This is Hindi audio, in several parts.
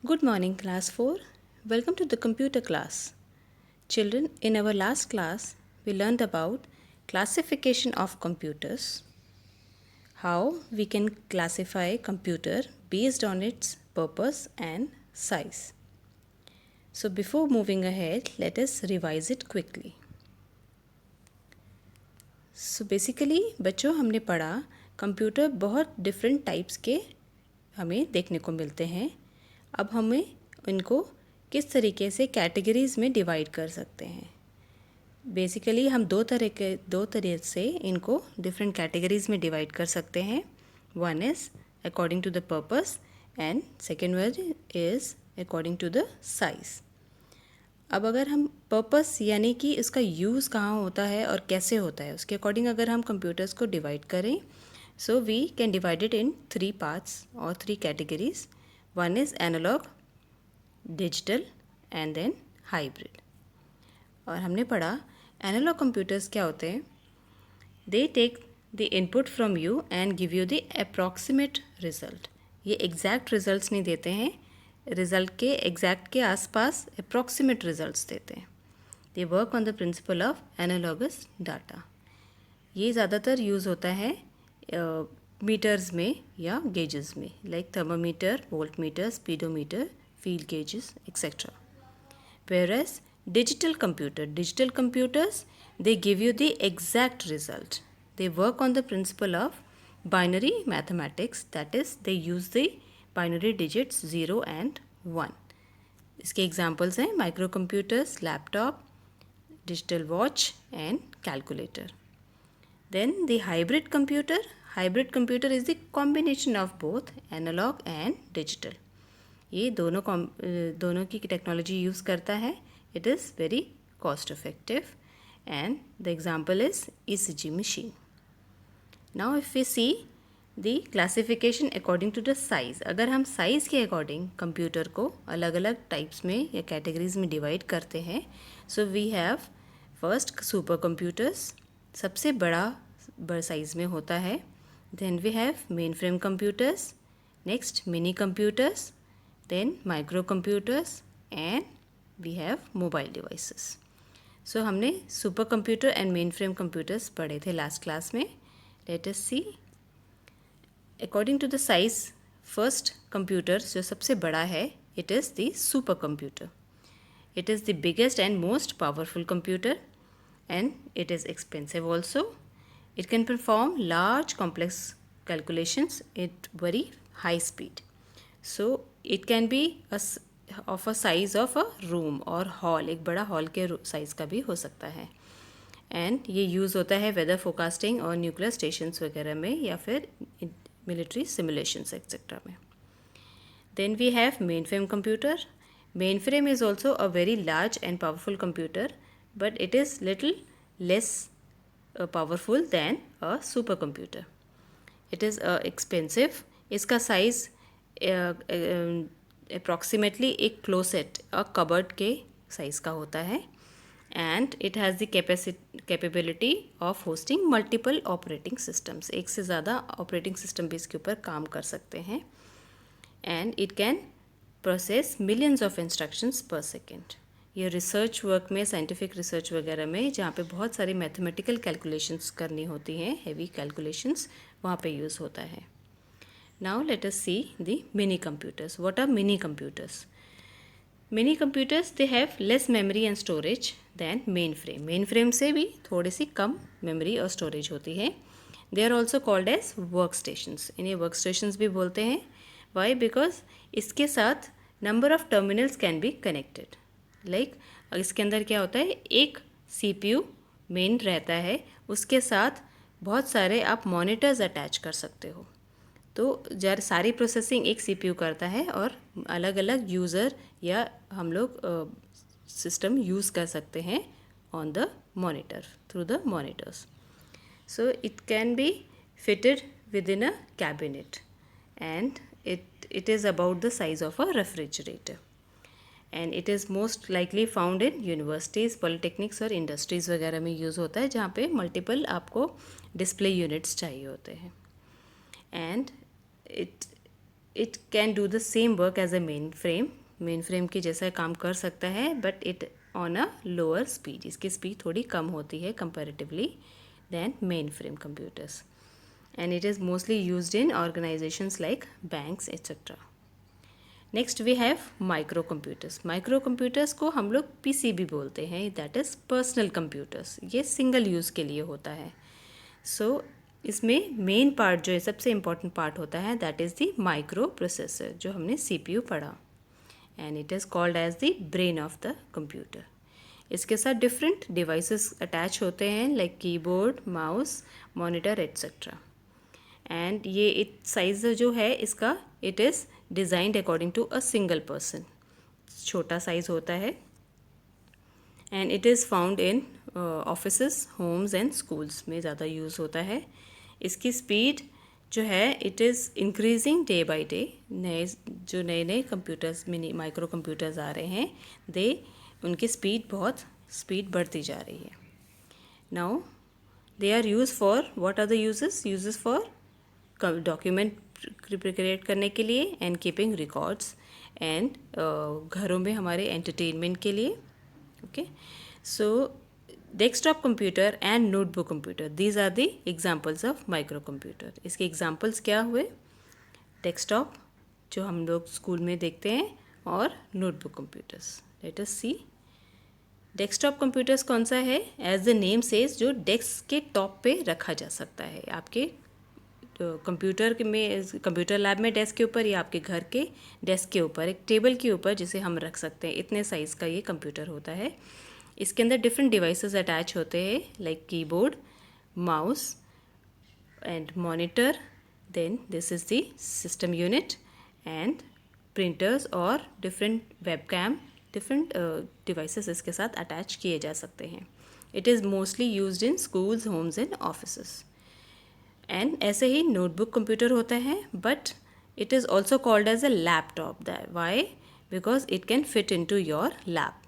Good morning, class 4. Welcome to the computer class. Children, in our last class, we learned about classification of computers, how we can classify computer based on its purpose and size. So before moving ahead, let us revise it quickly. So basically, बच्चों हमने पढ़ा कंप्यूटर बहुत डिफरेंट टाइप्स के हमें देखने को मिलते हैं. अब हमें इनको किस तरीके से कैटेगरीज़ में डिवाइड कर सकते हैं. बेसिकली हम दो तरह से इनको डिफरेंट कैटेगरीज़ में डिवाइड कर सकते हैं. One is according to the purpose and second one is according to the size. अब अगर हम पर्पस यानी कि इसका यूज़ कहाँ होता है और कैसे होता है उसके अकॉर्डिंग अगर हम कंप्यूटर्स को डिवाइड करें, so we can divide it in 3 parts और 3 categories. One is analog, digital and then hybrid. और हमने पढ़ा एनालॉग कंप्यूटर्स क्या होते हैं. They take the input from you and give you the approximate result. ये एग्जैक्ट रिजल्ट्स नहीं देते हैं, रिज़ल्ट के एग्जैक्ट के आसपास अप्रॉक्सीमेट रिजल्ट्स देते हैं. They work on the principle of analogous data. ये ज़्यादातर यूज़ होता है मीटर्स में या गेजेस में, like thermometer, voltmeter, speedometer, field gauges etcetera. Whereas digital computers, they give you the exact result. They work on the principle of binary mathematics, that is they use the binary digits 0 and 1. इसके एग्जाम्पल्स हैं microcomputers, laptop, digital watch and calculator. Then the hybrid computer is the combination of both analog and digital. ये दोनों की टेक्नोलॉजी यूज़ करता है. It is very cost effective and the example is ECG machine. Now if we see the classification according to the size, अगर हम साइज़ के अकॉर्डिंग कंप्यूटर को अलग अलग टाइप्स में या कैटेगरीज में डिवाइड करते हैं, so we have first supercomputers, सबसे बड़ा साइज़ में होता है. Then we have mainframe computers, next minicomputers, then microcomputers and we have mobile devices. So हमने supercomputer and mainframe computers पढ़े थे लास्ट क्लास में. Let us see according to the size. First computer जो सबसे बड़ा है, it is the supercomputer. It is the biggest and most powerful computer and it is expensive also. It can perform large complex calculations at very high speed. So it can be of a size of a room और हॉल, एक बड़ा हॉल के साइज़ का भी हो सकता है. एंड ये यूज़ होता है वेदर फोरकास्टिंग और न्यूक्लियर स्टेशंस वगैरह में या फिर मिलिट्री सिमुलेशंस एक्सेट्रा में. Then we have mainframe computer. Mainframe is also a very large and powerful computer, but it is little less powerful than a supercomputer. It is expensive. इसका साइज़ अप्रॉक्सीमेटली एक क्लोसेट कबर्ड के साइज़ का होता है. And it has the capability of hosting multiple operating systems. एक से ज़्यादा ऑपरेटिंग सिस्टम भी इसके ऊपर काम कर सकते हैं. And it can process millions of instructions पर सेकेंड. ये रिसर्च वर्क में, साइंटिफिक रिसर्च वगैरह में, जहाँ पे बहुत सारी मैथमेटिकल कैलकुलेशंस करनी होती हैं, हेवी कैलकुलेशंस, वहाँ पे यूज़ होता है. Now let us see the mini computers. What are mini computers? Mini computers, they have less memory and storage than mainframe. Mainframe से भी थोड़ी सी कम memory और storage होती है. They are also called as workstations. इन्हें workstations भी बोलते हैं. Why? Because इसके साथ number of terminals can be connected. Like इसके अंदर क्या होता है, एक CPU main रहता है, उसके साथ बहुत सारे आप monitors attach कर सकते हो. तो जब सारी प्रोसेसिंग एक CPU करता है और अलग अलग यूज़र या हम लोग सिस्टम यूज़ कर सकते हैं on the monitor through the monitors. So it can B fitted with in a cabinet and it is about the size of a refrigerator. And it is most likely found in universities, polytechnics और इंडस्ट्रीज़ वगैरह में यूज़ होता है, जहाँ पे मल्टीपल आपको डिस्प्ले यूनिट्स चाहिए होते हैं. And it can do the same work as a mainframe के जैसा काम कर सकता है, but it on a lower speed, इसकी स्पीड थोड़ी कम होती है comparatively then mainframe computers, and it is mostly used in organisations like banks etcetera. Next we have microcomputers. Microcomputers को हम लोग पीसीबी बोलते हैं, दैट इज़ पर्सनल कंप्यूटर्स. ये सिंगल यूज़ के लिए होता है. सो इसमें मेन पार्ट जो है, सबसे इम्पॉर्टेंट पार्ट होता है, that is the microprocessor, जो हमने सीपीयू पढ़ा, and it is called as the brain of the computer. इसके साथ डिफरेंट डिवाइसेस अटैच होते हैं like keyboard, mouse, monitor etcetera. And ये साइज़ जो है इसका, it is designed according to a single person. छोटा साइज़ होता है, and it is found in offices, homes and schools में ज़्यादा यूज़ होता है. इसकी स्पीड जो है, it is increasing day by day. नए नए कंप्यूटर्स, मिनी माइक्रो कंप्यूटर्स आ रहे हैं, उनकी स्पीड बढ़ती जा रही है. Now they are use for, what are the uses for document create करने के लिए, एंड कीपिंग रिकॉर्ड्स, एंड घरों में हमारे एंटरटेनमेंट के लिए. Okay, so desktop computer and notebook computer, these are the examples of microcomputer. इसके एग्जांपल्स क्या हुए? डेस्कटॉप जो हम लोग स्कूल में देखते हैं, और नोटबुक कंप्यूटर्स. लेट अस सी. डेस्कटॉप कंप्यूटर्स कौन सा है? एज द नेम सेज, जो डेस्क के टॉप पे रखा जा सकता है. आपके कंप्यूटर लैब में डेस्क के ऊपर, या आपके घर के डेस्क के ऊपर, एक टेबल के ऊपर, जिसे हम रख सकते हैं. इतने साइज़ का ये कंप्यूटर होता है. इसके अंदर डिफरेंट डिवाइसेस अटैच होते हैं like keyboard, mouse and monitor. Then this is the system unit, and printers और डिफरेंट वेबकैम, डिफरेंट डिवाइसेस इसके साथ अटैच किए जा सकते हैं. It is mostly used in schools, homes and offices. And ऐसे ही नोटबुक कंप्यूटर होता है, but it is also called as a laptop. Why? Because it can fit into your lap.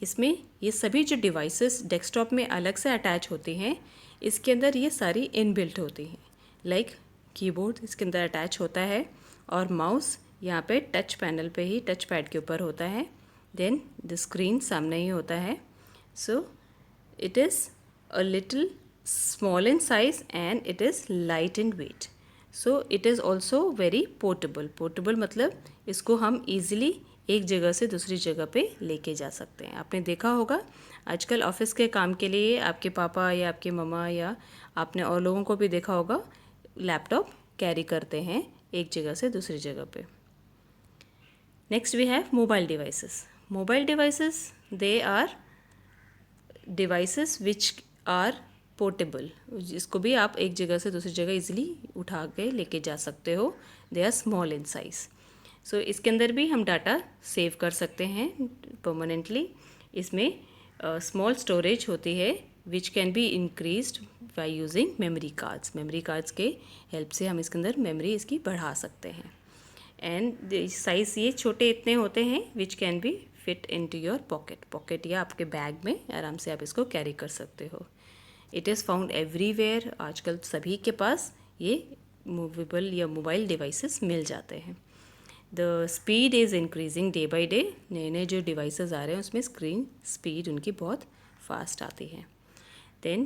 इसमें ये सभी जो डिवाइसेस डेस्कटॉप में अलग से अटैच होती हैं, इसके अंदर ये सारी इनबिल्ट होती हैं. लाइक कीबोर्ड इसके अंदर अटैच होता है, और माउस यहाँ पे टच पैनल पे ही, टच पैड के ऊपर होता है. देन द स्क्रीन सामने ही होता है. So it is a little small in size and it is light in weight. So it is also very portable. Portable मतलब इसको हम easily एक जगह से दूसरी जगह पे लेके जा सकते हैं. आपने देखा होगा आजकल ऑफिस के काम के लिए आपके पापा या आपके मम्मा, या आपने और लोगों को भी देखा होगा, लैपटॉप कैरी करते हैं एक जगह से दूसरी जगह पे. Next we have mobile devices. Mobile devices, they are devices which are portable. जिसको भी आप एक जगह से दूसरी जगह इजीली उठा के लेके जा सकते हो. They are small in size. So इसके अंदर भी हम डाटा सेव कर सकते हैं परमानेंटली. इसमें स्मॉल स्टोरेज होती है विच can be increased by using memory cards. Memory cards के हेल्प से हम इसके अंदर मेमोरी इसकी बढ़ा सकते हैं. एंड साइज़ ये छोटे इतने होते हैं which can be fit into your pocket या आपके बैग में आराम से आप इसको कैरी कर सकते हो. It is found everywhere. आजकल सभी के पास ये मूवेबल या मोबाइल डिवाइसेस मिल जाते हैं. The speed is increasing day by day. नए नए जो डिवाइसेस आ रहे हैं उसमें स्क्रीन स्पीड उनकी बहुत फास्ट आती है. Then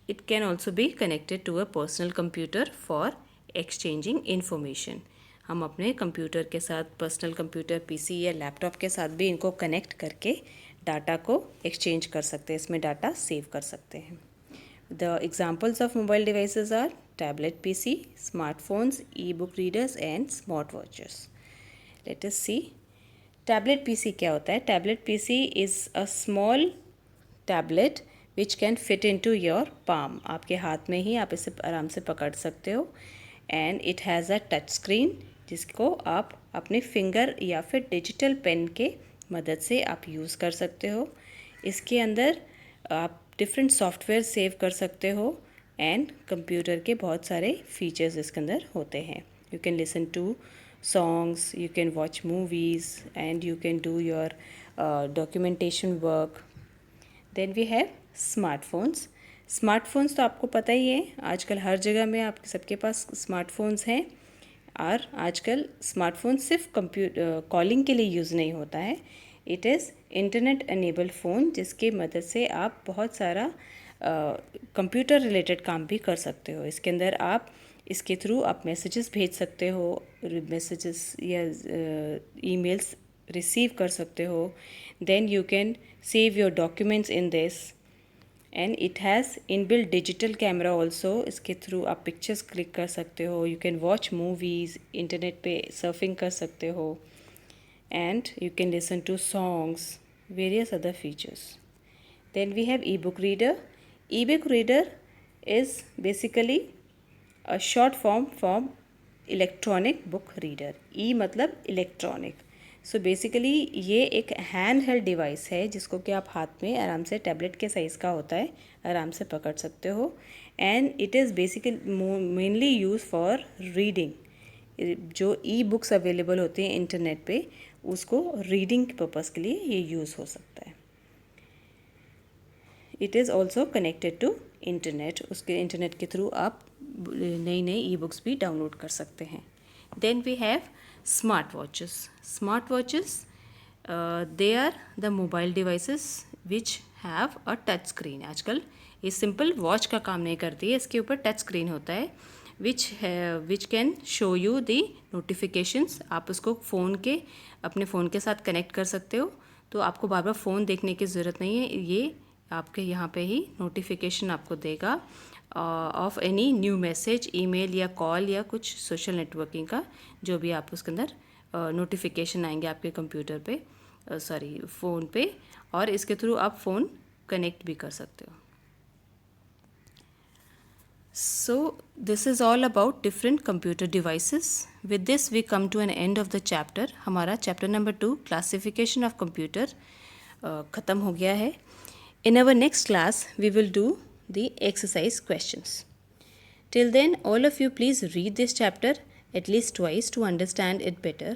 it can also be connected to a personal computer for exchanging information. हम अपने कंप्यूटर के साथ, पर्सनल कंप्यूटर, पीसी या लैपटॉप के साथ भी इनको कनेक्ट करके डाटा को एक्सचेंज कर सकते हैं, इसमें डाटा सेव कर सकते हैं. The examples of mobile devices are tablet PC, smartphones, e book readers and smart watches. Let us see. Tablet PC क्या होता है? Tablet PC is a small tablet which can fit into your palm. आपके हाथ में ही आप इसे आराम से पकड़ सकते हो. And it has a touch screen जिसको आप अपने फिंगर या फिर डिजिटल पेन के मदद से आप यूज़ कर सकते हो. इसके अंदर आप डिफरेंट सॉफ्टवेयर सेव कर सकते हो, एंड कंप्यूटर के बहुत सारे फीचर्स इसके अंदर होते हैं. You can listen to songs, you can watch movies, and you can do your documentation work. Then we have smartphones. Smartphones तो आपको पता ही है, आजकल हर जगह में आप सबके पास स्मार्टफोन्स हैं. और आजकल स्मार्टफोन सिर्फ कॉलिंग के लिए यूज़ नहीं होता है, it is internet enabled phone, जिसके मदद से आप बहुत सारा कंप्यूटर रिलेटेड काम भी कर सकते हो। इसके अंदर आप इसके थ्रू आप मैसेजेस भेज सकते हो, मैसेजेस या ईमेल्स रिसीव कर सकते हो। Then you can save your documents in this, and it has inbuilt digital camera also. इसके थ्रू आप पिक्चर्स क्लिक कर सकते हो, you can watch movies, internet पे सर्फिंग कर सकते हो, and you can listen to songs, various other features. Then we have ebook reader. Ebook reader is basically a short form from electronic book reader. E मतलब electronic. सो बेसिकली ये एक हैंड हेल्ड डिवाइस है जिसको कि आप हाथ में आराम से, टैबलेट के साइज़ का होता है, आराम से पकड़ सकते हो। And it is basically mainly use for reading. जो ई बुक्स अवेलेबल होते हैं इंटरनेट पे, उसको रीडिंग पर्पज़ के लिए ये यूज़ हो सकता है। It is also connected to internet, उसके इंटरनेट के थ्रू आप नई नई ई बुक्स भी डाउनलोड कर सकते हैं। Then we have smart watches. Smart watches they are the mobile devices which have a touch screen. आजकल ये सिंपल वॉच का काम नहीं करती है, इसके ऊपर टच स्क्रीन होता है which can show you the notifications. आप उसको अपने फ़ोन के साथ कनेक्ट कर सकते हो, तो आपको बार बार फ़ोन देखने की ज़रूरत नहीं है। ये आपके यहाँ पे ही नोटिफिकेशन आपको देगा of any new message, email या कॉल या कुछ सोशल नेटवर्किंग का, जो भी आप उसके अंदर नोटिफिकेशन आएंगे आपके कंप्यूटर पे, फ़ोन पे, और इसके थ्रू आप फ़ोन कनेक्ट भी कर सकते हो। So this is all about different computer devices. With this we come to an end of the chapter. हमारा chapter number 2 classification of computer ख़त्म हो गया है। In our next class we will do the exercise questions. Till then all of you please read this chapter at least twice to understand it better,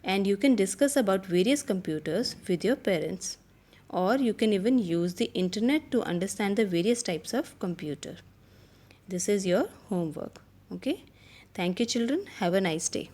and you can discuss about various computers with your parents, or you can even use the internet to understand the various types of computer. This is your homework. Okay. Thank you children. Have a nice day.